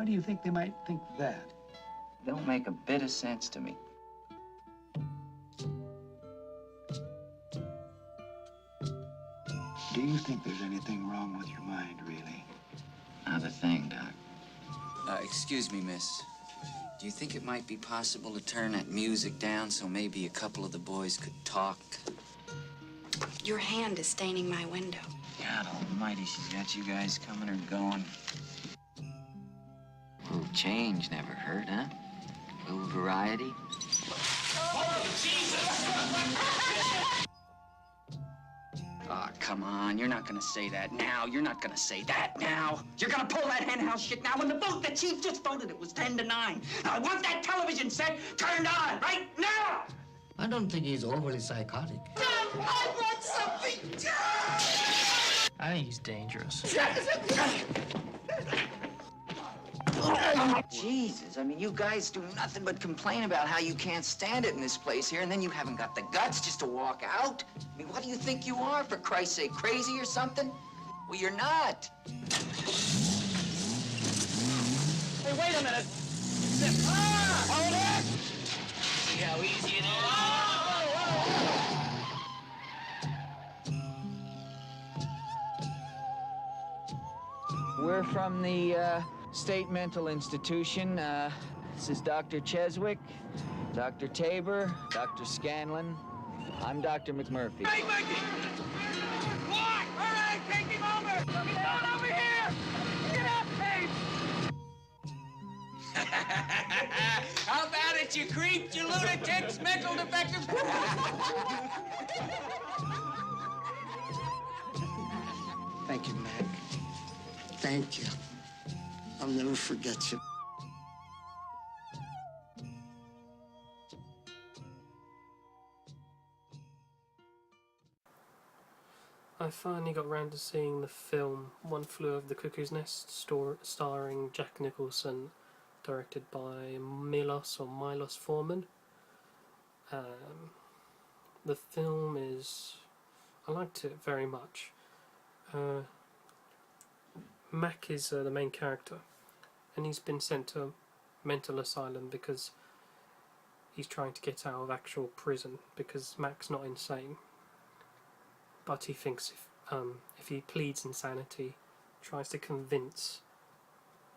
Why do you think they might think that? Don't make a bit of sense to me. Do you think there's anything wrong with your mind, really? Not a thing, Doc. Excuse me, miss. Do you think it might be possible to turn that music down so maybe a couple of the boys could talk? Your hand is staining my window. God almighty, she's got you guys coming or going. A little change never hurt, huh? A little variety. Oh, Jesus! Oh, come on. You're not gonna say that now. You're not gonna say that now. You're gonna pull that henhouse shit now. When the vote, the chief just voted, it was 10-9. I want that television set turned on right now! I don't think he's overly psychotic. I want something done! I think he's dangerous. Jesus, I mean, you guys do nothing but complain about how you can't stand it in this place here, and then you haven't got the guts just to walk out? I mean, what do you think you are, for Christ's sake, crazy or something? Well, you're not. Hey, wait a minute. Hold it! See how easy it is? We're from the State Mental Institution. This is Dr. Cheswick, Dr. Tabor, Dr. Scanlon. I'm Dr. McMurphy. Hey, Mikey! What? All right, take him over! He's on over here! Get up, Dave! How about it, you creeps, you lunatics, mental defectives? Thank you, Mac. Thank you. I'll never forget you. I finally got round to seeing the film One Flew Over the Cuckoo's Nest, starring Jack Nicholson, directed by Milos Forman. The film is... I liked it very much. Mac is the main character, and he's been sent to a mental asylum because he's trying to get out of actual prison, because Mac's not insane. But he thinks if he pleads insanity, tries to convince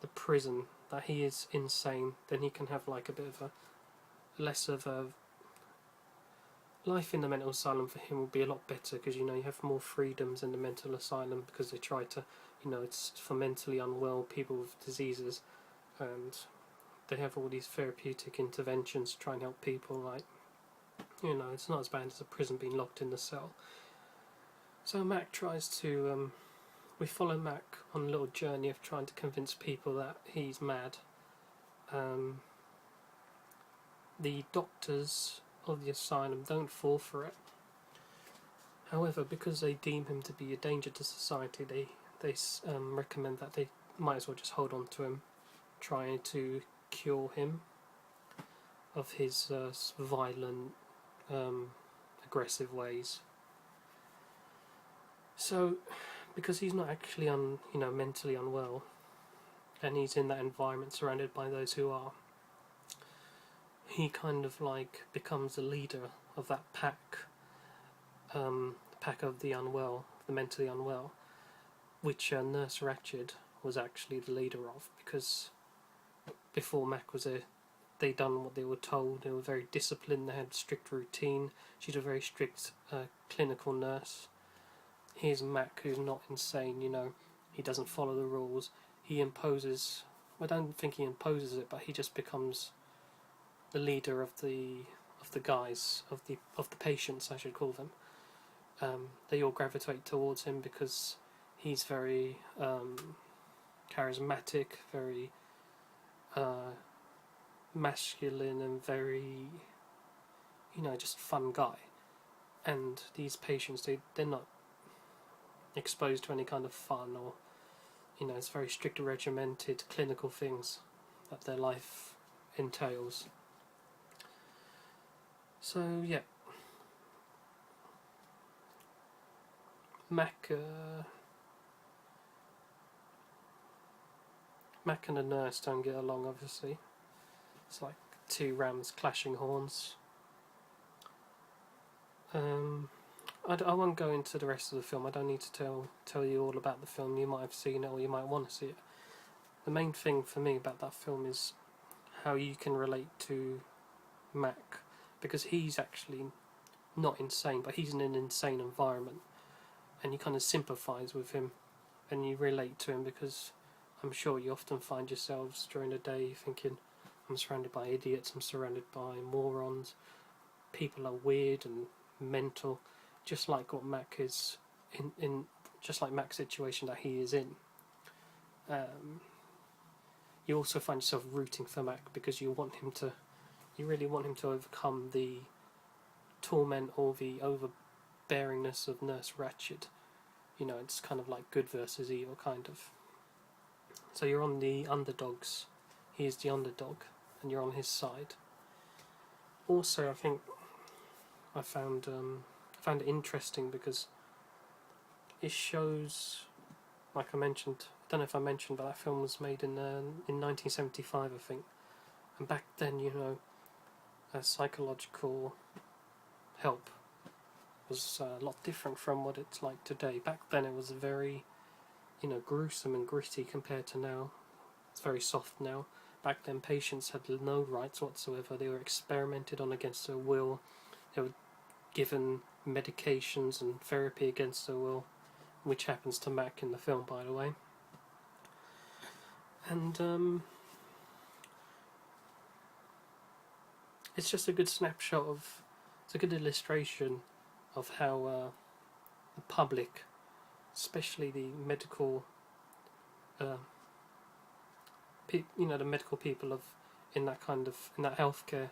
the prison that he is insane, then he can have like a bit of a less of a life in the mental asylum. For him will be a lot better, because you have more freedoms in the mental asylum, because they try to, it's for mentally unwell people with diseases, and they have all these therapeutic interventions to try and help people. Like, it's not as bad as a prison being locked in the cell. So Mac tries to, we follow Mac on a little journey of trying to convince people that he's mad. The doctors of the asylum don't fall for it. However, because they deem him to be a danger to society, they recommend that they might as well just hold on to him, trying to cure him of his violent, aggressive ways. So, because he's not actually mentally unwell, and he's in that environment surrounded by those who are, he kind of like becomes the leader of that pack, the pack of the unwell, the mentally unwell, which Nurse Ratched was actually the leader of, because before Mac was there, they done what they were told. They were very disciplined, they had strict routine. She's a very strict clinical nurse. Here's Mac, who's not insane, he doesn't follow the rules. He imposes, I don't think he imposes it, but he just becomes the leader of the guys, of the patients, I should call them. They all gravitate towards him because he's very charismatic, very masculine, and very, just fun guy. And these patients, they're not exposed to any kind of fun, or it's very strict, regimented clinical things that their life entails. So yeah, Mac Mac and the nurse don't get along, obviously. It's like two rams clashing horns. I won't go into the rest of the film. I don't need to tell you all about the film. You might have seen it or you might want to see it. The main thing for me about that film is how you can relate to Mac, because he's actually not insane, but he's in an insane environment, and you kind of sympathise with him and you relate to him, because I'm sure you often find yourselves during the day thinking, I'm surrounded by idiots, I'm surrounded by morons, people are weird and mental, just like what Mac is in just like Mac's situation that he is in. You also find yourself rooting for Mac because you really want him to overcome the torment or the overbearingness of Nurse Ratched. You know, it's kind of like good versus evil, kind of. So you're on the underdogs. He is the underdog, and you're on his side. Also, I think I found it interesting because it shows, like I mentioned, I don't know if I mentioned, but that film was made in 1975, I think. And back then, you know, psychological help was a lot different from what it's like today. Back then it was very, you know, gruesome and gritty compared to now. It's very soft now. Back then patients had no rights whatsoever. They were experimented on against their will. They were given medications and therapy against their will, which happens to Mac in the film, by the way. And it's just a good snapshot of, it's a good illustration of how the public, especially the medical, the medical people in that healthcare,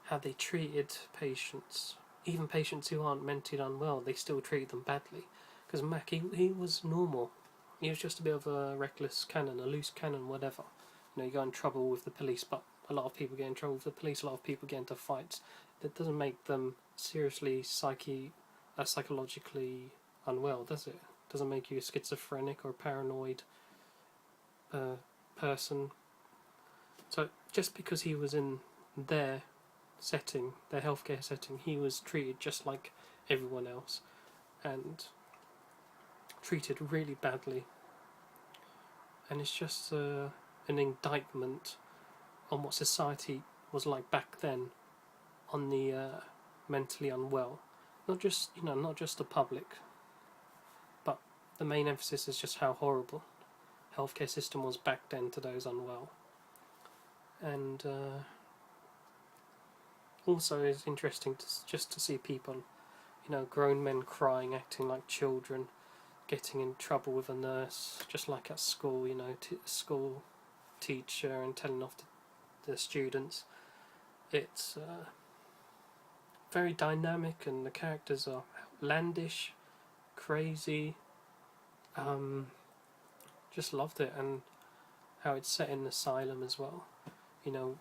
how they treated patients, even patients who aren't mentally unwell, they still treat them badly. Because Mac, he was normal. He was just a bit of a reckless cannon, a loose cannon, whatever. You know, you got in trouble with the police, but a lot of people get in trouble with the police, a lot of people get into fights. That doesn't make them seriously psychologically unwell, does it? Doesn't make you a schizophrenic or paranoid person. So just because he was in their setting, their healthcare setting, he was treated just like everyone else, and treated really badly. And it's just an indictment on what society was like back then on the mentally unwell. Not just the public, but the main emphasis is just how horrible healthcare system was back then to those unwell. And also it's interesting to see people, you know, grown men crying, acting like children, getting in trouble with a nurse, just like at school, you know, school teacher, and telling off the students. It's very dynamic, and the characters are outlandish, crazy. Just loved it, and how it's set in an asylum as well. You know,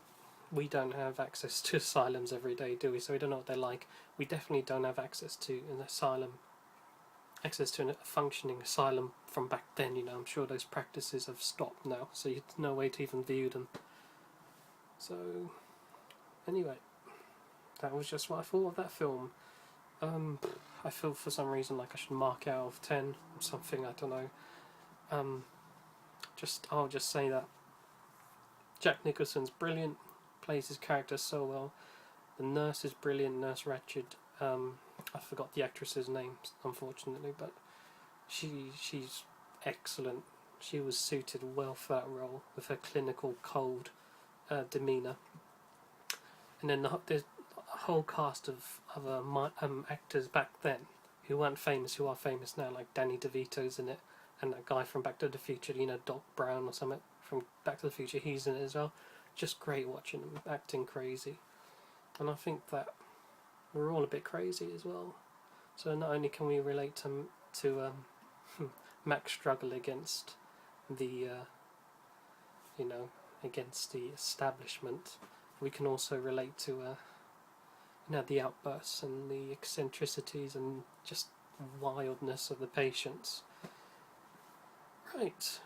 we don't have access to asylums every day, do we? So we don't know what they're like. We definitely don't have access to a functioning asylum from back then. You know, I'm sure those practices have stopped now, so there's no way to even view them. So, anyway, that was just what I thought of that film. I feel for some reason like I should mark it out of 10 or something, I don't know. I'll just say that Jack Nicholson's brilliant, plays his character so well. The nurse is brilliant, Nurse Ratched. I forgot the actress's name, unfortunately, but she's excellent. She was suited well for that role with her clinical, cold demeanour. And then there's a whole cast of other actors back then who weren't famous, who are famous now, like Danny DeVito's in it, and that guy from Back to the Future, you know, Doc Brown or something from Back to the Future, he's in it as well. Just great watching him acting crazy. And I think that we're all a bit crazy as well. So not only can we relate to Mac's struggle against the against the establishment, we can also relate to the outbursts and the eccentricities and just wildness of the patients. Right,